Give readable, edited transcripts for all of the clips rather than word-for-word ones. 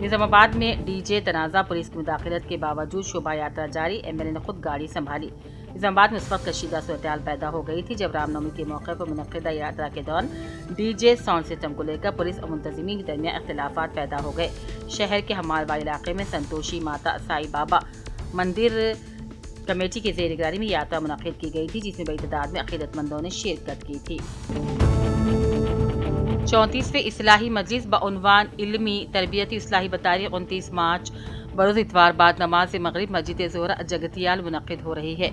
نظام آباد میں ڈی جے تنازع، پولیس کی مداخلت کے باوجود شوبھا یاترا جاری، ایم ایل اے نے خود گاڑی سنبھالی۔ نظام آباد میں اس وقت کشیدہ صورتحال پیدا ہو گئی تھی جب رام نومی کے موقع پر منعقدہ یاترا کے دوران ڈی جے ساؤنڈ سسٹم کو لے کر پولیس اور منتظمین کے درمیان اختلافات پیدا ہو گئے۔ شہر کے ہمالواڑ علاقے میں سنتوشی ماتا سائی بابا مندر کمیٹی کے زیر نگرانی میں یاترا منعقد کی گئی تھی، جس میں بڑی تعداد میں عقیدت مندوں نے شرکت کی تھی۔ 34ویں اصلاحی مجلس بعنوان علمی تربیتی اصلاحی بتاریخ 29 مارچ بروز اتوار بعد نماز مغرب مسجد زہرہ جگتیال منعقد ہو رہی ہے۔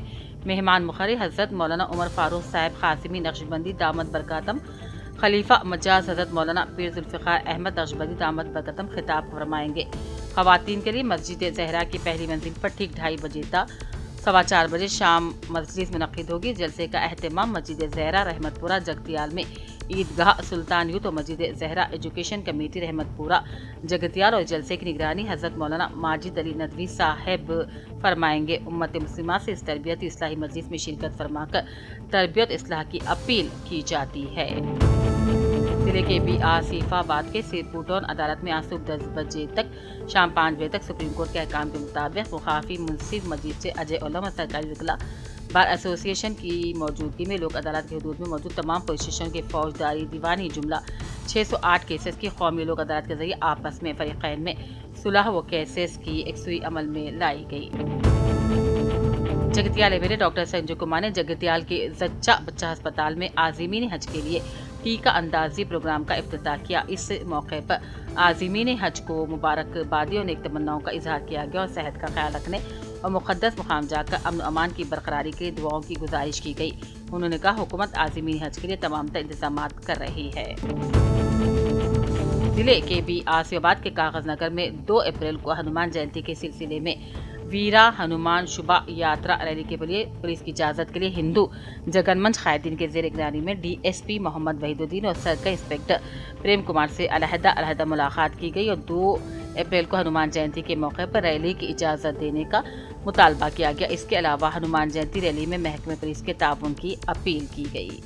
مہمان مقرر حضرت مولانا عمر فاروق صاحب قاسمی نقشبندی دامت برکاتم، خلیفہ مجاز حضرت مولانا پیر ذوالفقار احمد نقشبندی دامت برکاتم خطاب فرمائیں گے۔ خواتین کے لیے مسجد زہرہ کی پہلی منزل پر ٹھیک 2:30 بجے تا 4:15 بجے شام مجلس منعقد ہوگی۔ جلسے کا اہتمام مسجد زہرہ رحمت پورہ جگتیال میں عیدگاہ سلطان یوت اور مسجد زہرہ ایجوکیشن کمیٹی رحمت پورہ جگتیال اور جلسے کی نگرانی حضرت مولانا ماجد علی ندوی صاحب فرمائیں گے۔ امت مسلمہ سے اس تربیتی اصلاحی مجلس میں شرکت فرما کر تربیت اصلاح کی اپیل کی جاتی ہے۔ ضلع کے بی آصف آباد کے سیرپور ٹاؤن عدالت میں آج صبح 10 بجے تک شام 5 بجے تک سپریم کورٹ کے احکام کے مطابق مخالف منصف مجید سے اجے علم اور سرکاری وکلا بار ایسوسی ایشن کی موجودگی میں لوک عدالت کی حدود میں موجود تمام پولیس اسٹیشن کے فوجداری دیوانی جملہ 608 کیسز کی قومی لوک عدالت کے ذریعے آپس میں فریقین میں صلح و کیسز کی یکسوئی عمل میں لائی گئی۔ Jagtial M L A doctor Sanjay Kumar نے جگتیال کے زچہ بچہ ہسپتال میں عازمین حج کے لیے ٹیکہ اندازی پروگرام کا افتتاح کیا۔ اس موقع پر عازمین حج کو مبارکبادی اور نیک تمناؤں کا اظہار کیا گیا اور صحت کا خیال رکھنے اور مقدس مقام جا کر امن و امان کی برقراری کے لیے دعاؤں کی گزارش کی گئی۔ انہوں نے کہا حکومت عازمین حج کے لیے تمام تر انتظامات کر رہی ہے۔ ضلع کے بی آصف آباد کے کاغذ نگر میں 2 اپریل کو ہنومان جینتی کے سلسلے میں ویرا ہنومان شوبھا یاترا ریلی کے لیے پولیس کی اجازت کے لیے ہندو جگن منچ قائدین کے زیر نگرانی میں ڈی ایس پی محمد وحید الدین اور سرکل انسپکٹر پریم کمار سے علیحدہ ملاقات کی گئی اور 2 اپریل کو ہنومان جینتی کے موقع پر ریلی کی اجازت دینے کا مطالبہ کیا گیا۔ اس کے علاوہ ہنومان جینتی ریلی میں محکمہ پولیس کے تعاون کی اپیل کی گئی۔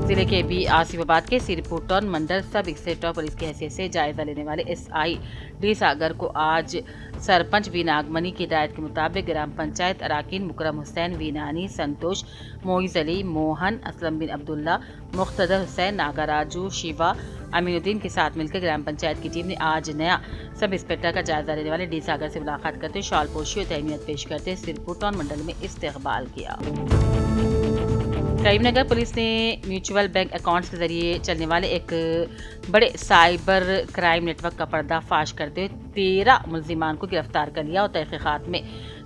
ضلع کے بی آصف آباد کے سیرپور ٹاؤن منڈل سب انسپکٹر پولیس کی حیثیت سے جائزہ لینے والے ایس آئی ڈی ساگر کو آج سرپنچ وی ناگمنی کی ہدایت کے مطابق گرام پنچایت اراکین مکرم حسین، وینانی، سنتوش، معیز علی، موہن، اسلم بن عبداللہ، مقتدر حسین، ناگاراجو، شیوا، امین الدین کے ساتھ مل کر گرام پنچایت کی ٹیم نے آج نیا سب انسپکٹر کا جائزہ لینے والے ڈی ساگر سے ملاقات کرتے شال پوشی اور تہنیت پیش کرتے سیرپور ٹاؤن منڈل میں استقبال کیا۔ کریم نگر پولیس نے میوچول بینک اکاؤنٹس کے ذریعے چلنے والے ایک بڑے سائبر کرائم نیٹ ورک کا پردہ فاش کرتے ہوئے 13 ملزمان کو گرفتار کر لیا اور تحقیقات میں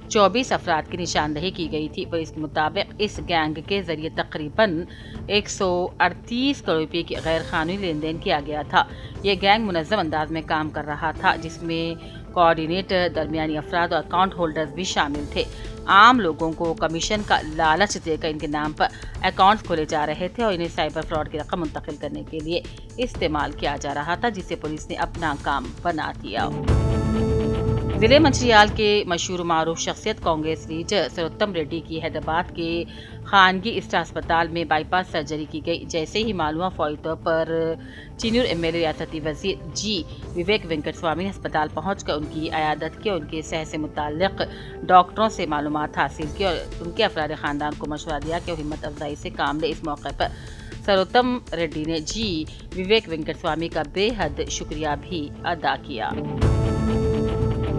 24 افراد کی نشاندہی کی گئی تھی۔ پولیس کے مطابق اس گینگ کے ذریعے تقریباً 138 کروڑ روپے کی غیر قانونی لین دین کیا گیا تھا۔ یہ گینگ منظم انداز میں کام کر رہا تھا جس میں کوآرڈینیٹر، درمیانی افراد اور اکاؤنٹ ہولڈرز بھی شامل تھے۔ عام لوگوں کو کمیشن کا لالچ دے کر ان کے نام پر اکاؤنٹس کھولے جا رہے تھے اور انہیں سائبر فراڈ کی رقم منتقل کرنے کے لیے استعمال کیا جا رہا تھا، جسے پولیس نے اپنا کام بنا دیا۔ ضلع منچریال کے مشہور معروف شخصیت کانگریس لیڈر سروتم ریڈی کی حیدرآباد کے خانگی اسٹار اسپتال میں بائی پاس سرجری کی گئی۔ جیسے ہی معلومہ فوری طور پر چینور ایم ایل اے ریاستی وزیر جی وویک وینکٹ سوامی نے اسپتال پہنچ کر ان کی عیادت کی اور ان کی صحت سے متعلق ڈاکٹروں سے معلومات حاصل کی اور ان کے افراد خاندان کو مشورہ دیا کہ وہ ہمت افزائی سے کام لے۔ اس موقع پر سروتم ریڈی نے جی وویک وینکٹ سوامی کا بے حد شکریہ بھی ادا کیا۔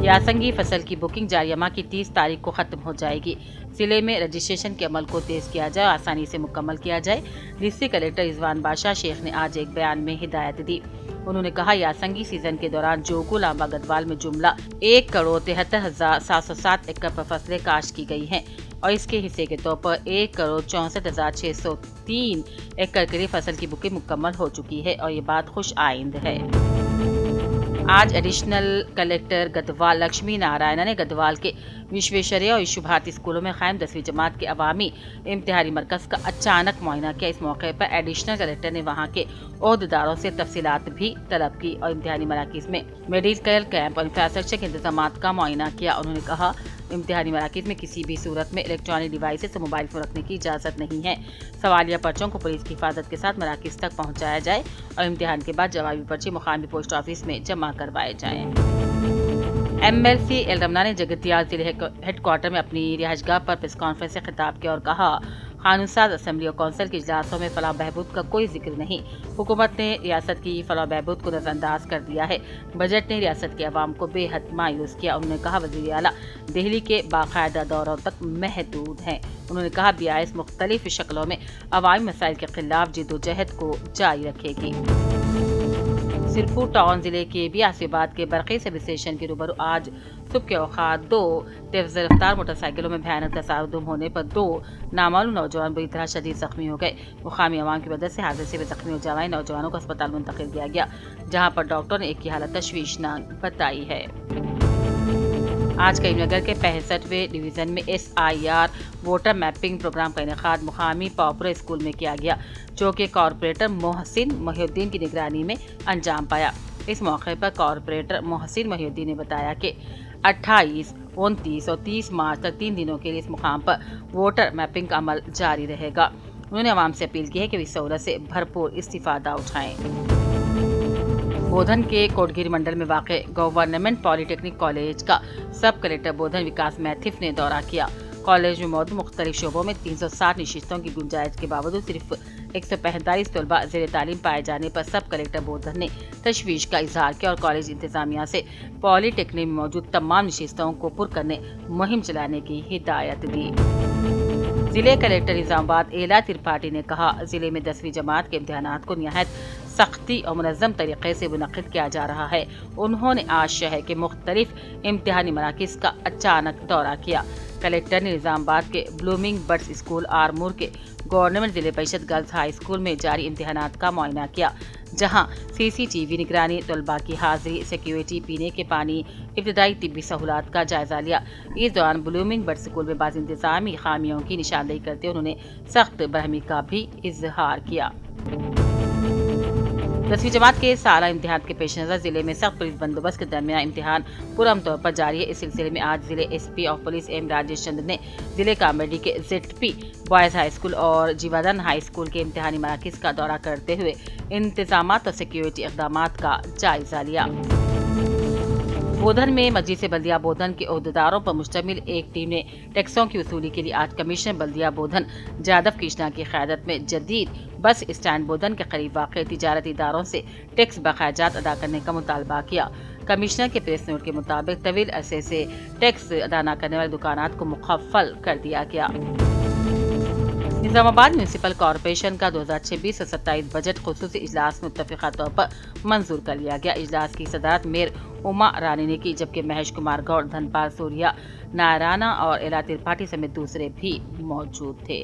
یاسنگی فصل کی بکنگ جاریہ ماہ کی 30 تاریخ کو ختم ہو جائے گی۔ ضلع میں رجسٹریشن کے عمل کو تیز کیا جائے اور آسانی سے مکمل کیا جائے۔ ڈسٹرکٹ کلکٹر رضوان بادشاہ شیخ نے آج ایک بیان میں ہدایت دی۔ انہوں نے کہا یاسنگی سیزن کے دوران جوگو لامبا گدوال میں جملہ 1,73,707 ایکڑ پر فصلیں کاشت کی گئی ہیں اور اس کے حصے کے طور پر 1,64,603 ایکڑ کے لیے فصل کی بکنگ مکمل ہو چکی ہے اور یہ بات خوش آئند ہے۔ آج ایڈیشنل کلکٹر گدوال لکشمی نارائنا نے گدوال کے विश्वेश्वरैया और विश्व भारती स्कूलों में कायम 10वीं जमात के अवामी इम्तिहानी मरकज का अचानक मुआयना किया। इस मौके पर एडिशनल कलेक्टर ने वहां के ओहदेदारों से तफसीलात भी तलब की और इम्तिहानी मराकज में मेडिकल कैंप और इंफ्रास्ट्रक्चर के इंतजाम का मुआयना किया। उन्होंने कहा, इम्तिहानी मराकज में किसी भी सूरत में इलेक्ट्रॉनिक डिवाइसेस और मोबाइल फोन रखने की इजाज़त नहीं है। सवालिया पर्चों को पुलिस की हिफाजत के साथ मराकज तक पहुँचाया जाए और इम्तिहान के बाद जवाबी पर्चे मुकामी पोस्ट ऑफिस में जमा करवाए जाएँ। MLC एल रमना ने जगतियाल जिले हेडक्वार्टर में अपनी रिहाइशगाह पर प्रेस कॉन्फ्रेंस से खिताब किया और कहा, कानूनसाज असेंबली और कौंसिल के इजलासों में फलाह बहबूद का कोई जिक्र नहीं। हुकूमत ने रियासत की फलाह बहबूद को नजरअंदाज कर दिया है। बजट ने रियासत के अवाम को बेहद मायूस किया। उन्होंने कहा, वज़ीर आला दिल्ली के बाकायदा दौरों तक महदूद हैं। उन्होंने कहा, BIS मुख्तलिफ शक्लों में अवामी मसाइल के खिलाफ जिद्दोजहद को जारी रखेगी। सिरपुर टाउन जिले के बियासीबाद के बरकी सब स्टेशन के रूबरू आज सुबह के औकात 2 तेज रफ्तार मोटरसाइकिलों में भयानक तसादुम होने पर 2 नामालूम नौजवान बुरी तरह शदीद जख्मी हो गए। मुकामी अवाम की मदद से हादसे में जख्मी हो जाने नौजवानों को अस्पताल मुंतकिल किया गया, जहां पर डॉक्टर ने एक की हालत तशवीशनाक बताई है। आज करीमनगर के 65वें डिवीजन में SIR वोटर मैपिंग प्रोग्राम का इनेकाद मुकामी पॉपुलर स्कूल में किया गया, जो कि कॉर्पोरेटर मोहसिन मोहिउद्दीन की निगरानी में अंजाम पाया। इस मौके पर कॉर्पोरेटर मोहसिन मोहिउद्दीन ने बताया कि 28, 29 और 30 मार्च तक 3 दिनों के लिए इस मुकाम पर वोटर मैपिंग का अमल जारी रहेगा। उन्होंने आवाम से अपील की है कि वे इस सहूलत से भरपूर इस्तिफादा उठाएं। बोधन के कोटगिरी मंडल में वाक़ गवर्नमेंट पॉलिटेक्निक कॉलेज का सब कलेक्टर बोधन विकास मैथिव ने दौरा किया। कॉलेज में मौजूद मुख्तलिफ शोबों में 360 नशिस्तों की गुंजाइश के बावजूद सिर्फ 145 तलबा ज़ेर तालीम पाए जाने पर सब कलेक्टर बोधन ने तशवीश का इजहार किया और कॉलेज इंतजामिया से पॉलिटेक्निक में मौजूद तमाम नशिस्तों को पुर करने मुहिम चलाने की हिदायत दी। जिले कलेक्टर निजामाबाद एला त्रिपाठी ने कहा, जिले में 10वीं जमात के इम्तिहानात को निहायत सख्ती और मुनज़्ज़म तरीके से मुनक़्क़िद किया जा रहा है। उन्होंने आज शहर के मुख्तलिफ इम्तिहानी मराकिज़ का अचानक दौरा किया। कलेक्टर ने निजामाबाद के ब्लूमिंग बर्ड्स स्कूल, आरमूर के गवर्नमेंट जिले परिषद गर्ल्स हाई स्कूल में जारी इम्तिहानात का मुआयना किया, जहां CCTV निगरानी, तलबा की हाजिरी, सिक्योरिटी, पीने के पानी, इब्तदाई तिब्बी सहूलत का जायजा लिया। इस दौरान ब्लूमिंग बर्ड्स स्कूल में बाज़ इंतज़ामी खामियों की निशानदेही करते उन्होंने सख्त बरहमी का भी इजहार किया। 10वीं जमात के साला इम्तिहान के पेश नज़र जिले में सख्त पुलिस बंदोबस्त के दरमियान इम्तिहान पुरअमन तौर पर जारी है। इस सिलसिले में आज जिले SP of police M Rajesh Chandra ने जिले कामरेडी के ZP बॉयज़ हाई स्कूल और जीवादन हाई स्कूल के इम्तिहानी मराकिज़ का दौरा करते हुए इंतजामात और सिक्योरिटी इक़दामात का जायजा लिया। बोधन में मस्जिद बल्दिया बोधन के ओहदेदारों पर मुश्तमिल एक टीम ने टैक्सों की वसूली के लिए आज कमिश्नर बल्दिया बोधन जादव कृष्णा की क़यादत में जदीद बस स्टैंड बोधन के करीब वाक़ तिजारती इदारों से टैक्स बकायजात अदा करने का मुतालबा किया। कमिश्नर के प्रेस नोट के मुताबिक तवील अरसे से टैक्स अदा न करने वाले दुकानात को मुखफ़्फ़ल कर दिया गया। निजामाबाद म्यूनसिपल कॉरपोरेशन का 2026 से 27 बजट खुसूसी इजलास में मुत्तफ़िक़ा तौर पर मंजूर कर लिया गया। इजलास की सदारत मेयर उमा रानी ने की, जबकि महेश कुमार गौड़, धनपाल सूर्या, नारायणा और एला त्रिपाठी समेत दूसरे भी मौजूद थे।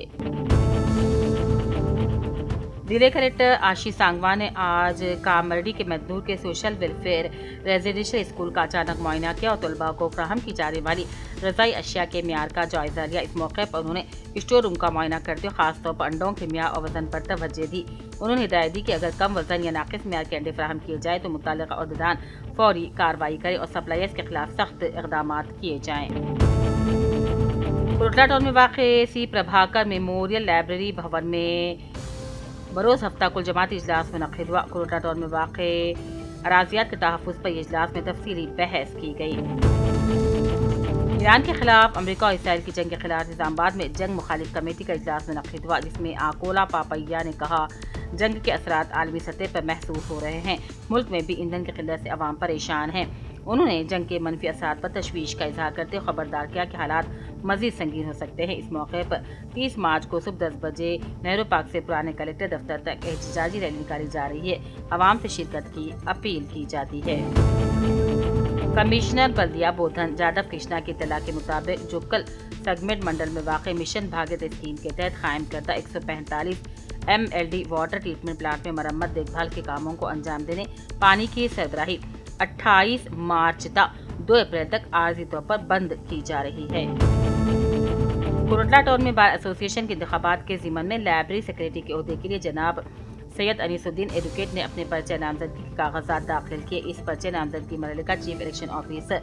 जिले कलेक्टर आशीष सांगवान ने आज कामरडी के मजदूर के सोशल वेलफेयर रेजिडेंशियल स्कूल का अचानक मुआयना किया और तलबा को फराहम की जाने वाली रज़ाई अशिया के म्यार का जायजा लिया। इस मौके पर उन्होंने स्टोर रूम का मुआयना करते हुए खासतौर पर अंडों के म्यार और वजन पर तवज्जो दी। उन्होंने हिदायत दी कि अगर कम वजन या नाक़िस म्यार के अंडे फराहम किए जाए तो मुताल्लिक़ा अहदेदार फौरी कार्रवाई करे और सप्लायर्स के खिलाफ सख्त इक़दामात किए जाएँ। कोटला टाउन में वाक़ सी प्रभाकर मेमोरियल लाइब्रेरी भवन में बरोज़ हफ्ता कुल जमाती इजलास मुनक़्क़िद हुआ। कोटला टाउन में वाक़ अराज़ियात के तहफ़्फ़ुज़ पर इजलास में तफसीली बहस की गई। ईरान के खिलाफ अमेरिका और इसराइल की जंग के खिलाफ निजामाबाद में जंग मुखालिफ कमेटी का इजलास मुनक़्क़िद हुआ, जिसमें आकोला पापैया ने कहा, जंग के असरात आलमी सतह पर महसूस हो रहे हैं। मुल्क में भी ईंधन की किल्लत से अवाम परेशान हैं। उन्होंने जंग के मनफी असरात पर तशवीश का इजहार करते हुए खबरदार किया कि हालात मजीद संगीन हो सकते हैं। इस मौके पर 30 मार्च को सुबह 10 बजे नेहरू पार्क से पुराने कलेक्टर दफ्तर तक एहतजाजी रैली निकाली जा रही है। आवाम से शिरकत की अपील की जाती है। कमिश्नर बल्दिया बोधन जादव कृष्णा की इत्तला के मुताबिक जुक्कल सेगमेंट मंडल में वाक़ मिशन भागीरथ स्कीम के तहत कायम करदा 145 MLD वाटर ट्रीटमेंट प्लांट में मरम्मत देखभाल के कामों को अंजाम देने पानी की सरबराही 28 मार्च तक 2 अप्रैल तक आर्जी तौर पर बंद की जा रही है। कोटला टाउन में बार एसोसिएशन के इंतखाबात के ज़िम्मन में लाइब्रेरी सेक्रेटरी के ओहदे के लिए जनाब सैयद अनीसुद्दीन एडवोकेट ने अपने पर्चे नामजदगी के कागजात दाखिल किए। इस पर्चे नामजदगी मरहले का चीफ इलेक्शन ऑफिसर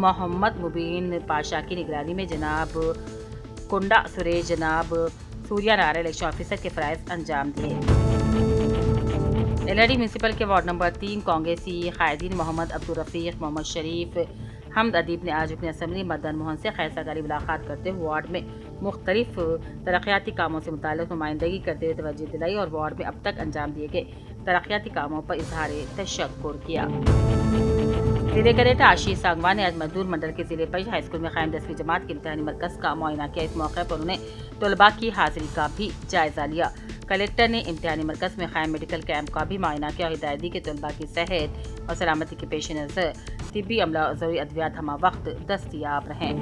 मोहम्मद मुबीन पाशा की निगरानी में जनाब कुंडा सुरेश, जनाब सूर्या नारायण इलेक्शन ऑफिसर के फ़राइज़ अंजाम दिए। एलआरडी म्यूनसिपल के वार्ड नंबर 3 कांग्रेसी कायदीन मोहम्मद अब्दुल रफीक, मोहम्मद शरीफ, हमद अदीब ने आज रुकन असम्बली मदन मोहन से खैर सरकारी मुलाकात करते हुए वार्ड में मुख्तलिफ तरक्याती कामों से मुताल्लिक़ नुमाइंदगी करते हुए तवज्जो दिलाई और वार्ड में अब तक अंजाम दिए गए तरक्याती कामों पर इजहार तशक्कुर किया। जिले कलेक्टर आशीष सांगवान ने आज मजदूर मंडल के जिले परिषद हाई स्कूल में कायम 10वीं जमात के इम्तिहानी मरकज़ का मुआयना किया। इस मौके पर उन्होंने तलबा की हाजिरी का भी जायज़ा लिया। कलेक्टर ने इम्तिहानी मरकज़ में कायम मेडिकल कैंप का भी मुआयना किया और हिदायत दी कि तलबा की सेहत और सलामती के पेश नज़र तिब्बी अमला और ज़रूरी अद्वियात हमा वक्त दस्तियाब रहें।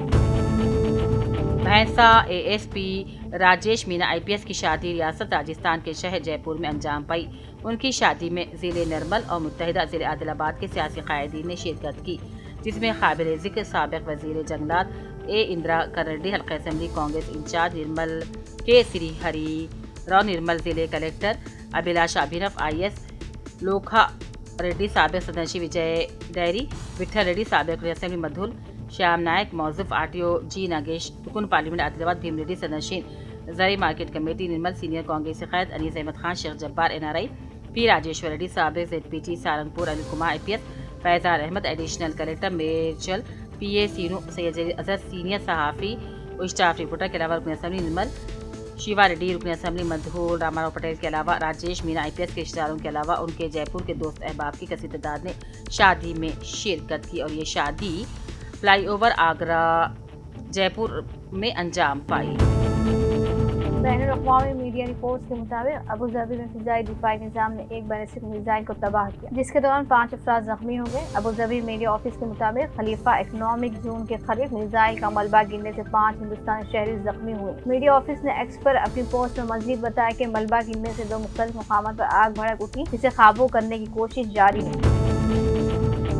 भैंसा एएसपी राजेश मीना आईपीएस की शादी रियासत राजस्थान के शहर जयपुर में अंजाम पाई। उनकी शादी में ज़िले नरमल और मुत्तहिदा ज़िले आदिलाबाद के सियासी कायदीन ने शिरकत की, जिसमें काबिल ज़िक्र साबिक़ वज़ीर जंगलात इंदिरा करड्डी, हल्का असम्बली कांग्रेस इंचार्ज निर्मल के श्रीहरी राव, निर्मल ज़िले कलेक्टर अभिलाष अभिनव IS, लोखा रेड्डी साबिक़ सदनशी विजय डैरी, विठल रेड्डी साबिक़ असेंबली मधुल, श्याम नायक मौजूफ RTO जी नागेश, रुकन पार्लियामेंट आदिलाबाद भीम रेड्डी सदनशीन ज़री मार्केट कमेटी निर्मल, सीनियर कांग्रेसी क़ैद अनीस अहमद खान, शेख जब्बार NRI, पी राजेश्वर रेड्डी साबिक़ ZPT Sarangapur, Anil Kumar IPS, Faizan Ahmed additional collector मेरचल, PA सीनू सैयद अजहर सीनियर सहाफ़ी और स्टाफ रिपोर्टर के अलावा रुकन असम्बली निर्मल शिवा रेड्डी, रुकन असम्बली मधुर, रामाराव पटेल के अलावा राजेश मीना IPS के रिश्तेदारों के अलावा उनके जयपुर के दोस्त अहबाब की कसीर तादाद ने शादी में शिरकत की और ये शादी फ्लाईओवर आगरा जयपुर में अंजाम पाई। बैनुल-अक़वामी मीडिया रिपोर्ट्स के मुताबिक अबू धाबी में फ़िज़ाई दिफ़ाई निज़ाम ने एक बैलिस्टिक मिसाइल को तबाह किया, जिसके दौरान 5 अफराद ज़ख्मी हो गए। अबू धाबी मीडिया ऑफिस के मुताबिक खलीफा इकनॉमिक जोन के करीब मिसाइल का मलबा गिरने से 5 हिंदुस्तानी शहरी ज़ख्मी हुए। मीडिया ऑफिस ने एक्स पर अपनी पोस्ट में मज़ीद बताया कि मलबा गिरने से 2 मुख्तलिफ मकामात पर आग भड़क उठी, जिसे काबू करने की कोशिश जारी है।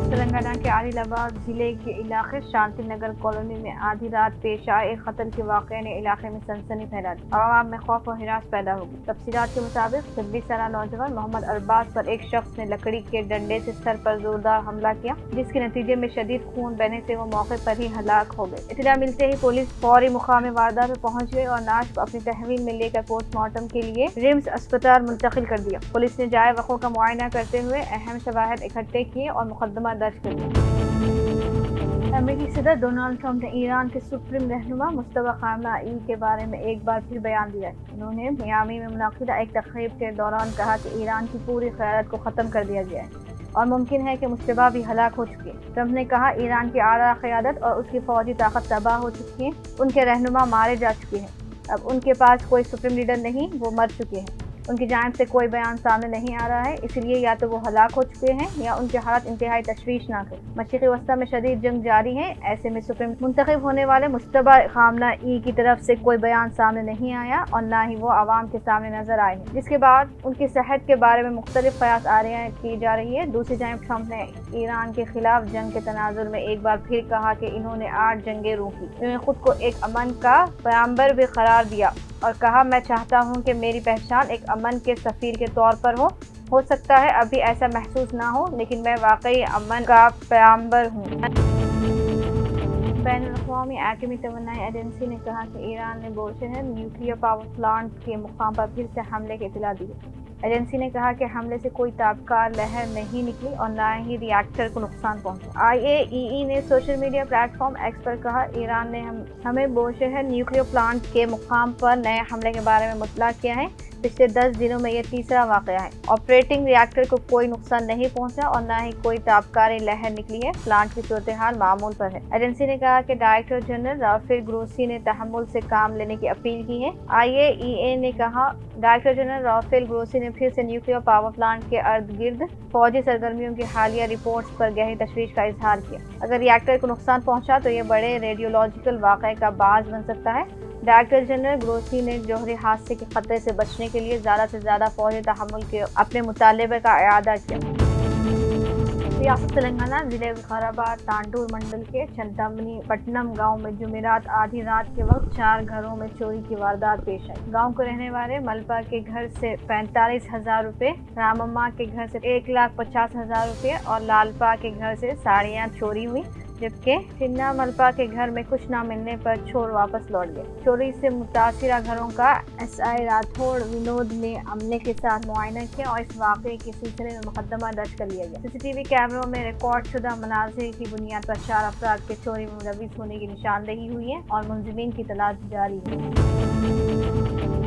तेलंगाना के आदिलाबाद जिले के इलाके शांति नगर कॉलोनी में आधी रात पेश आए एक कत्ल के वाक़े ने इलाके में सनसनी फैला दी। आवाम में खौफ और हिरास पैदा हो गई। तफसीलात के मुताबिक 26 साला नौजवान मोहम्मद अरबाज पर एक शख्स ने लकड़ी के डंडे से सर पर जोरदार हमला किया, जिसके नतीजे में शदीद खून बहने से वो मौके पर ही हलाक हो गए। इत्तला मिलते ही पुलिस फौरी मुकाम वारदात पर पहुंच गई और नाश को अपनी तहवील में लेकर पोस्टमार्टम के लिए रिम्स अस्पताल मुंतकिल कर दिया। पुलिस ने जाए वक़्त का मुआयना करते हुए अहम शवाहिद इकट्ठे किए और मुकदमा दर्ज कर दिया। अमेरिकी सदर डोनाल्ड ट्रंप ने ईरान के सुप्रीम रहनुमा मुस्तफा खामनेई के बारे में एक बार फिर बयान दिया है। उन्होंने मियामी में मुनाकिदा एक तक़रीब के दौरान कहा कि ईरान की पूरी क़यादत को ख़त्म कर दिया गया है और मुमकिन है कि मुश्तबा भी हलाक हो चुके हैं। ट्रंप ने कहा ईरान की आला क़यादत और उसकी फ़ौजी ताकत तबाह हो चुकी है, उनके रहनुमा मारे जा चुके हैं, अब उनके पास कोई सुप्रीम लीडर नहीं, वो मर चुके हैं। उनकी जानिब से कोई बयान सामने नहीं आ रहा है, इसलिए या तो वो हलाक हो चुके हैं या उनके हालात इंतहाई तशवीशनाक है। मशरिक़ी वस्ता में शदीद जंग जारी है, ऐसे में सुप्रीम मुंतखब होने वाले मुस्तफा खामनेई की तरफ से कोई बयान सामने नहीं आया और ना ही वो आवाम के सामने नजर आए हैं, जिसके बाद उनकी सेहत के बारे में मुख्तलिफ क़यास आराइयाँ की जा रही है। दूसरी जानिब ट्रंप ने ईरान के खिलाफ जंग के तनाजुर में एक बार फिर कहा कि इन्होंने 8 जंगें रोकी। इन्होंने खुद को एक अमन का पैगंबर भी करार दिया और कहा, मैं चाहता हूं कि मेरी पहचान एक अमन के सफ़ीर के तौर पर हो सकता है अभी ऐसा महसूस ना हो, लेकिन मैं वाकई अमन का पैगंबर हूं। बैनुल-अक़वामी एटमी तवानाई एजेंसी ने कहा कि ईरान ने बोशहर न्यूक्लियर पावर प्लांट के मुकाम पर फिर से हमले की इत्तला दी है। एजेंसी ने कहा कि हमले से कोई ताबकार लहर नहीं निकली और न ही रिएक्टर को नुकसान पहुंचा। IAEA ने सोशल मीडिया प्लेटफॉर्म एक्स पर कहा, ईरान ने हमें बोशहर न्यूक्लियर प्लांट के मुकाम पर नए हमले के बारे में मुतला किया है। पिछले 10 दिनों में यह तीसरा वाक़या है। ऑपरेटिंग रिएक्टर को कोई नुकसान नहीं पहुंचा और न ही कोई ताबकारी लहर निकली है। प्लांट की सूरत हाल मामूल पर है। एजेंसी ने कहा कि डायरेक्टर जनरल राफेल ग्रोसी ने तहम्मुल से काम लेने की अपील की है। IAEA ने कहा, डायरेक्टर जनरल राफेल ग्रोसी ने फिर से न्यूक्लियर पावर प्लांट के अर्द गिर्द फौजी सरगर्मियों की हालिया रिपोर्ट्स पर गहरी तशवीश का इजहार किया। अगर रिएक्टर को नुकसान पहुंचा तो यह बड़े रेडियोलॉजिकल वाक़े का बाज़ बन सकता है। डायरेक्टर जनरल ग्रोसी ने जौहरी हादसे के खतरे से बचने के लिए ज़्यादा से ज़्यादा फौजी तहम्मुल के अपने मुतालबे का इआदा किया। रियासत तेलंगाना जिले विकाराबाद तांडूर मंडल के चंतामनी पट्टनम गांव में जुमेरात आधी रात के वक्त 4 घरों में चोरी की वारदात पेश आई। गांव को रहने वाले मलपा के घर से 45,000 रुपए, रामम्मा के घर से 1,50,000 रुपए और लालपा के घर से साड़ियां चोरी हुई, जबकि चिन्ना मलपा के घर में कुछ न मिलने पर चोर वापस लौट गए। चोरी से मुतासिरा घरों का एसआई राठौड़ विनोद ने अमले के साथ मुआयना किया और इस वाक़े के सिलसिले में मुकदमा दर्ज कर लिया गया। सीसीटीवी कैमरों में रिकॉर्ड शुदा मनाजिर की बुनियाद पर 4 अफराद के चोरी में मुलविस होने की निशानदेही हुई है और मुलजिमीन की तलाश जारी है।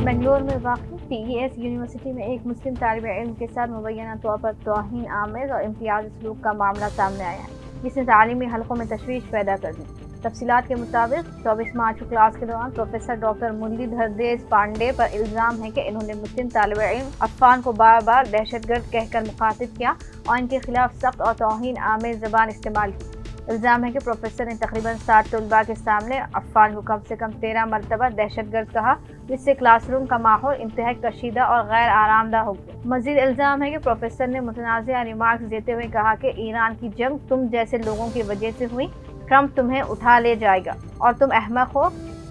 बेंगलोर में वाक़ PES यूनिवर्सिटी में एक मुस्लिम तालिब इल्म के साथ मुबैना तौर पर तौहीन आमेज़ और इम्तियाज़ी सलूक का मामला सामने आया है, जिसने तालीमी हलकों में तशवीश पैदा कर दी। तफसीलात के मुताबिक 24 मार्च को क्लास के दौरान प्रोफेसर डॉक्टर मुरलीधर देश पांडे पर इल्ज़ाम है कि इन्होंने मुस्लिम तालिब इल्म अफ़ान को बार बार दहशतगर्द कहकर मुखातिब किया और इनके खिलाफ सख्त और तौहीन आमेज़ ज़बान इस्तेमाल की। इल्ज़ाम है कि प्रोफेसर ने तकरीबन 60 तलबा के सामने अफ़ान को कम से कम 13 मरतबा दहशतगर्द कहा, जिससे क्लासरूम का माहौल इंतहाई कशीदा और गैर आरामदा हो गया। मज़ीद इल्ज़ाम है कि प्रोफेसर ने मुतनाज़िया रिमार्क्स देते हुए कहा कि ईरान की जंग तुम जैसे लोगों की वजह से हुई, ट्रंप तुम्हें उठा ले जाएगा और तुम अहमक हो,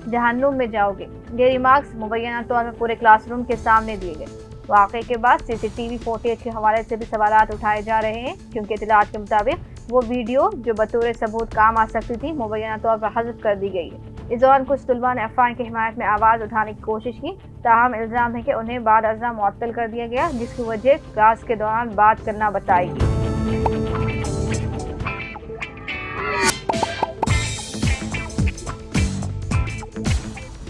जहन्नुम में जाओगे। ये रिमार्क्स मुबैना तौर पर पूरे क्लासरूम के सामने दिए गए। वाक़े के बाद CCTV फुटेज के हवाले से भी सवालात उठाए जा रहे हैं, क्योंकि इत्तलात के मुताबिक वो वीडियो जो बतौर सबूत काम आ सकती थी मुबैना तौर पर हज़फ कर दी गई है। इस दौरान कुछ तलबा ने अफ़ान की हिमायत में आवाज़ उठाने की कोशिश की, ताहम इल्ज़ाम है कि उन्हें बाद अज़ा मुअत्तल कर दिया गया, जिसकी वजह क्लास के दौरान बात करना बताई गई।